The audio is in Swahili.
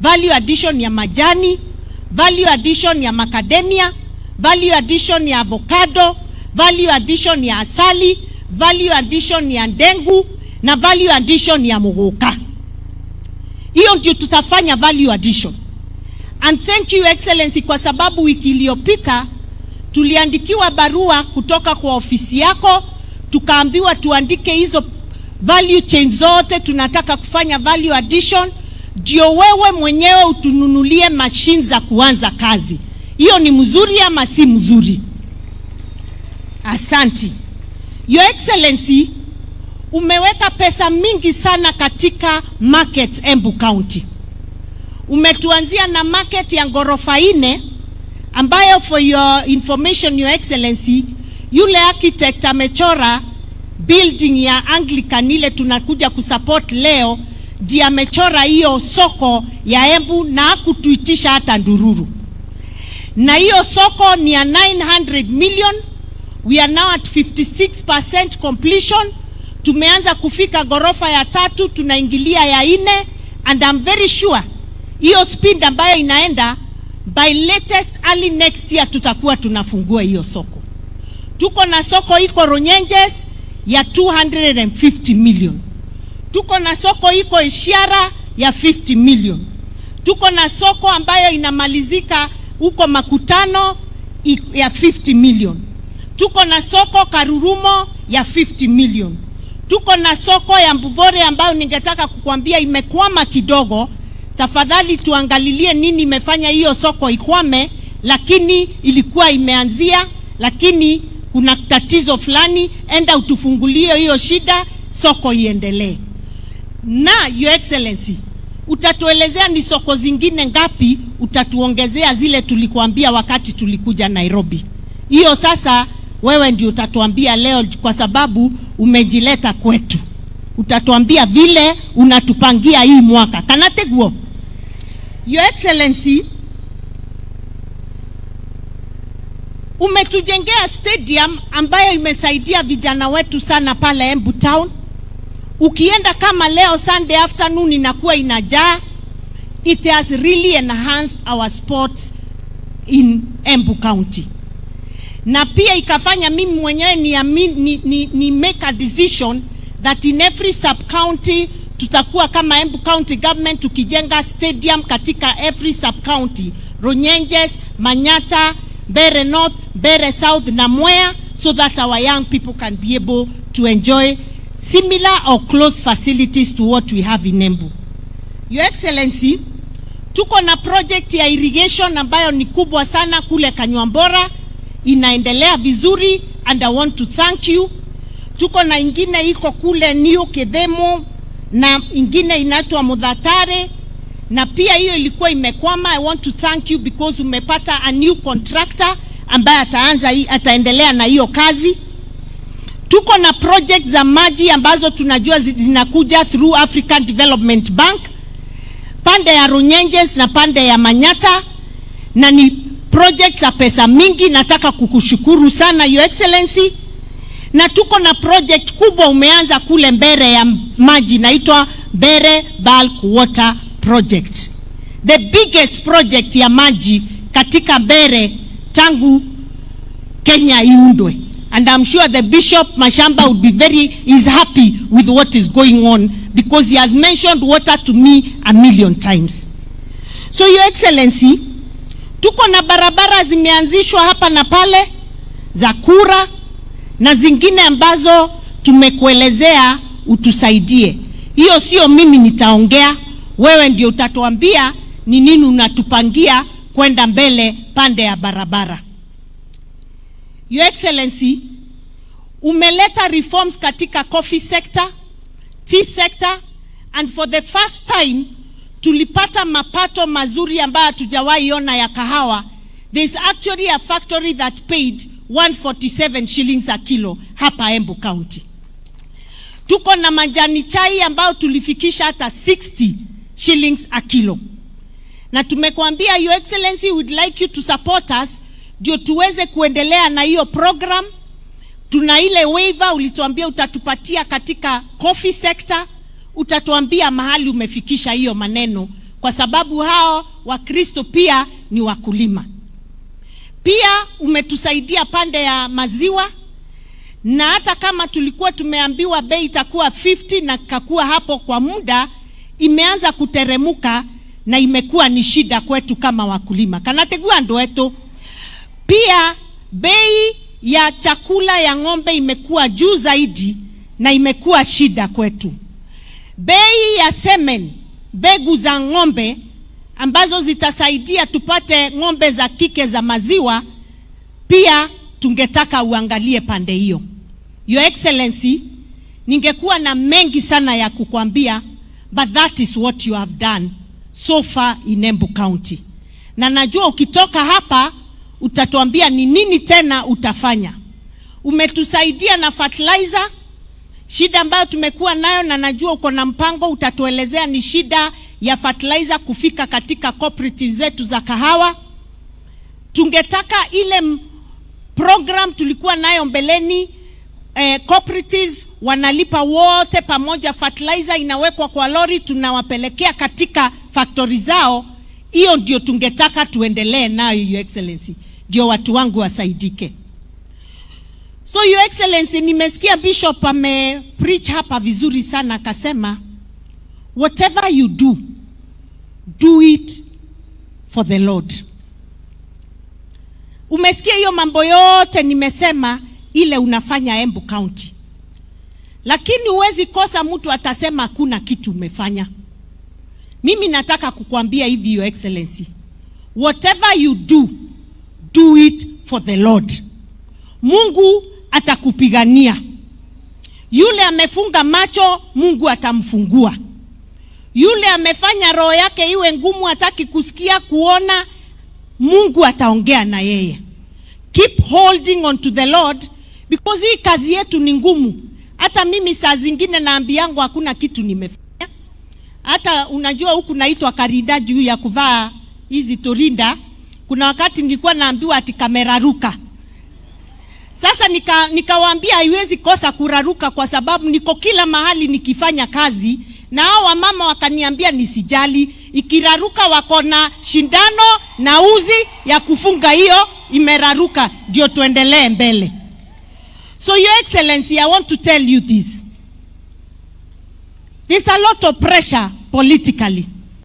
value addition ya majani, value addition ya macadamia, value addition ya avocado, value addition ya asali, value addition ya ndengu na value addition ya muguka. Hiyo ndio tutafanya value addition. And thank you Excellency, kwa sababu wiki iliyopita tuliandikiwa barua kutoka kwa ofisi yako, tukaambiwa tuandike hizo value chain zote tunataka kufanya value addition, ndio wewe mwenyewe utununulie machine za kuanza kazi. Hiyo ni mzuri ama si mzuri? Asanti. Your Excellency, umeweka pesa mingi sana katika markets Embu County. Umetuanzia na market ya ghorofa 4 ambayo, for your information Your Excellency, yule architect amechora building ya Anglican ile tunakuja kusupport leo, ndiye amechora hiyo soko ya Embu na hakutuitisha hata ndururu. Na hiyo soko ni ya 900 million. We are now at 56% completion. Tumeanza kufika ghorofa ya 3, tunaingilia ya 4, and I'm very sure hiyo speed ambayo inaenda, by latest early next year tutakuwa tunafungua hiyo soko. Tuko na soko iko Runyenjes ya 250 million. Tuko na soko iko Ishara ya 50 million. Tuko na soko ambayo inamalizika huko Makutano ya 50 million. Tuko na soko Karurumo ya 50 million. Tuko na soko ya Mbuvore ambayo ningetaka kukuambia imekwama kidogo. Tafadhali tuangalilie nini imefanya hiyo soko ikwame, lakini ilikuwa imeanzia, lakini kuna tatizo fulani, enda utufungulie hiyo shida, soko iendelee. Na Your Excellency, utatuelezea ni soko zingine ngapi utatuongezea zile tulikuambia wakati tulikuja Nairobi. Hiyo sasa wewe ndio utatuambia leo, kwa sababu umejileta kwetu. Utatuambia vile unatupangia hii mwaka. Kanateguo. Your Excellency, umetujengea stadium ambayo imesaidia vijana wetu sana pale Embu Town. Ukienda kama leo Sunday afternoon inakuwa inajaa. It has really enhanced our sports in Embu County. Na pia ikafanya mimi mwenyewe ni make a decision that in every sub-county tutakuwa kama Embu County government tukijenga stadium katika every sub-county. Runyenjes, Manyata, Bere North, Bere South na Mwea, so that our young people can be able to enjoy similar or close facilities to what we have in Embu. Your Excellency, tuko na project ya irrigation ambayo ni kubwa sana kule Kanywambora, inaendelea vizuri, and I want to thank you. Tuko na ingine iko kule New Kedemo na ingine inaitwa Mudhatare, na pia hiyo ilikuwa imekwama. I want to thank you because umepata a new contractor ambaye ataendelea na hiyo kazi. Tuko na project za maji ambazo tunajua zinakuja through African Development Bank, pande ya Runyenjes na pande ya Manyata, na ni project za pesa mingi. Nataka kukushukuru sana Your Excellency. Na tuko na project kubwa umeanza kule Mbere ya maji, naitwa Mbere Bulk Water Project, the biggest project ya maji katika Mbere tangu Kenya iundwe. And I'm sure the Bishop Mashamba is happy with what is going on, because he has mentioned water to me 1,000,000 times. So Your Excellency, tuko na barabara zimeanzishwa hapa na pale za kura na zingine ambazo tumekuelezea utusaidie. Hiyo sio mimi nitaongea, wewe ndio utatuambia ni nini unatupangia kwenda mbele pande ya barabara. Your Excellency, umeleta reforms katika coffee sector, tea sector, and for the first time tulipata mapato mazuri ambayo hatujawahi ona ya kahawa. There's actually a factory that paid 147 shillings a kilo hapa Embu County. Tuko na majani chai ambao tulifikisha hata 60 shillings a kilo. Na tumekuambia Your Excellency, would like you to support us ndio tuweze kuendelea na hiyo program. Tuna ile waiver ulituambia utatupatia katika coffee sector, utatuambia mahali umefikisha hiyo maneno kwa sababu hao Wakristo pia ni wakulima. Pia umetusaidia pande ya maziwa, na hata kama tulikuwa tumeambiwa bei itakuwa 50 na kakua hapo kwa muda, imeanza kuteremuka na imekuwa ni shida kwetu kama wakulima. Kanategua ndo eto. Pia bei ya chakula ya ng'ombe imekuwa juu zaidi na imekuwa shida kwetu. Bei ya semen, mbegu za ng'ombe ambazo zitasaidia tupate ng'ombe za kike za maziwa, pia tungetaka uangalie pande hiyo. Your Excellency, ningekuwa na mengi sana ya kukwambia, but that is what you have done so far in Embu County. Na najua ukitoka hapa utatuambia ni nini tena utafanya. Umetusaidia na fertilizer, shida ambayo tumekuwa nayo, na najua uko na mpango, utatuelezea ni shida ya fertilizer kufika katika cooperatives zetu za kahawa. Tungetaka ile program tulikuwa nayo mbeleni, cooperatives wanalipa wote pamoja, fertilizer inawekwa kwa lori, tunawapelekea katika factory zao. Hiyo ndio tungetaka tuendelee nayo, Your Excellency, ndio watu wangu wasaidike. So Your Excellency, nimesikia Bishop preach hapa vizuri sana, akasema whatever you do, do it for the Lord. Umesikia hiyo mambo yote nimesema ile unafanya Embu County. Lakini huwezi kosa mtu atasema hakuna kitu umefanya. Mimi nataka kukuambia hivi, Your Excellency, whatever you do, do it for the Lord. Mungu atakupigania. Yule amefunga macho, Mungu atamfungua. Yule amefanya roho yake iwe ngumu, hataki kusikia kuona, Mungu ataongea na yeye. Keep holding on to the Lord, because hii kazi yetu ni ngumu. Hata mimi saa zingine naambiangu hakuna kitu nimefanya. Hata unajua huku naitwa Karida juu ya kuvaa hizi torinda. Kuna wakati nilikuwa naambiwa ati kamera ruka. Sasa nikawaambia haiwezi kosa kuraruka kwa sababu niko kila mahali nikifanya kazi, na hao wamama wakaniambia nisijali, ikiraruka wako na shindano na uzi ya kufunga, hiyo imeraruka, ndio tuendelee mbele. So Your Excellency, I want to tell you this. There's a lot of pressure politically.